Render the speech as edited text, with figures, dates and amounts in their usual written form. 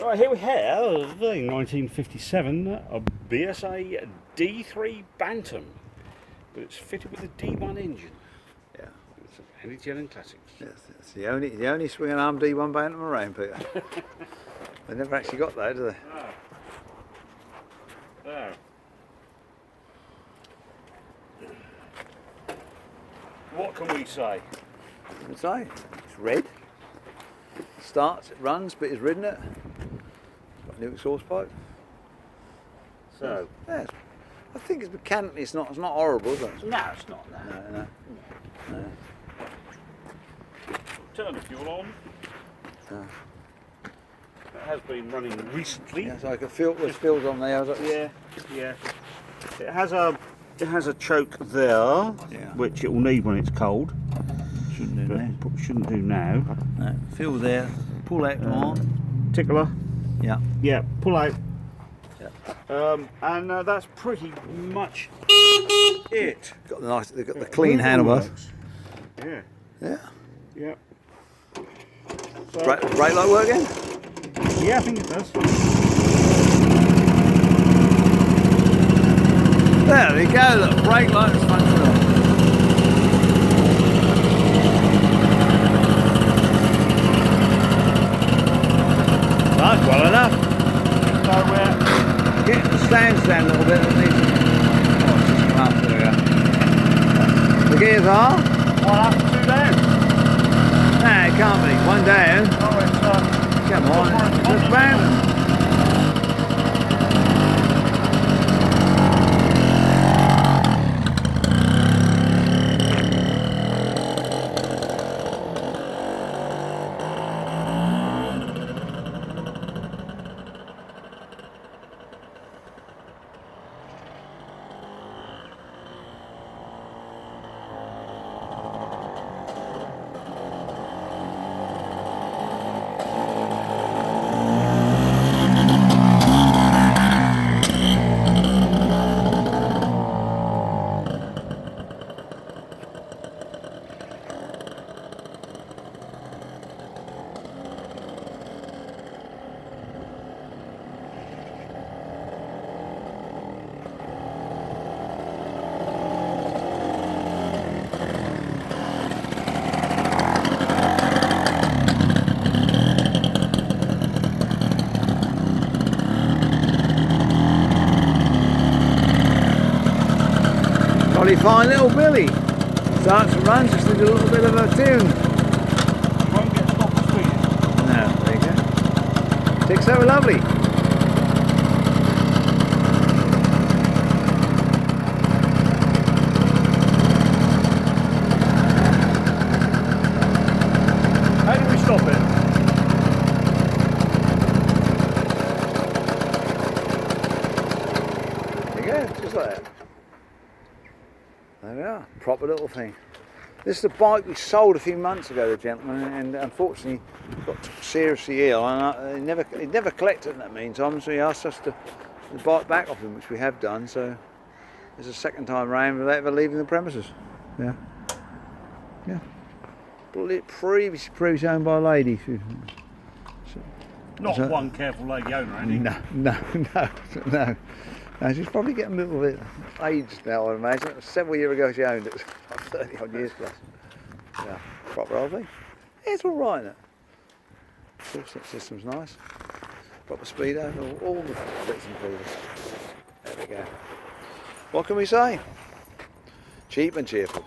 Right, here we have the 1957 BSA D3 Bantam, but it's fitted with a D1 engine. Yeah. It's an Andy Tiernans Classics. Yes, it's the only swinging arm D1 Bantam around, Peter. They never actually got that, do they? No. What can we say? I'd say it's red. Starts, it runs, but it's ridden it. Got a new exhaust pipe. So, yeah, I think it's mechanically it's not horrible, is it? no, it's not. No. Turn the fuel on. It has been running recently. Yeah, so I can feel there's feels on there. Yeah. It has a choke there, which it will need when it's cold. Shouldn't do now. Shouldn't do now. No, feel there. Pull out on. Tickler. Yeah. Yeah. Pull out. Yeah. And that's pretty much it. Got the nice. They've got the clean handlebars. Yeah. Yeah. Yeah. So, brake light working? Yeah, I think it does. There we go. Look, brake light is functional. That's well enough. So we're Getting the stands down a little bit. It needs to come up. There we go. The gears are? 1 up, 2 down. Nah, it can't be. 1 down. Oh, it's Come on. Just bounce. Jolly fine little Billy. Starts and runs, just needs a little bit of a tune. Won't get stopped speeding. No, there you go. Ticks over lovely. How do we stop it? There you go, just like that. There we are, proper little thing. This is a bike we sold a few months ago, the gentleman, and unfortunately got seriously ill, and he never collected in that meantime, so he asked us to bike back off him, which we have done. So it's the second time round without ever leaving the premises. Yeah. Previously owned by a lady. Not one careful lady owner, Andy. No. No, she's probably getting a little bit aged now, I imagine. It was several years ago she owned it. It was like 30 odd years plus. Yeah, proper old thing. Yeah, it's all right, isn't it? Fuel system's nice. Proper speedo, all the bits and pieces. There we go. What can we say? Cheap and cheerful.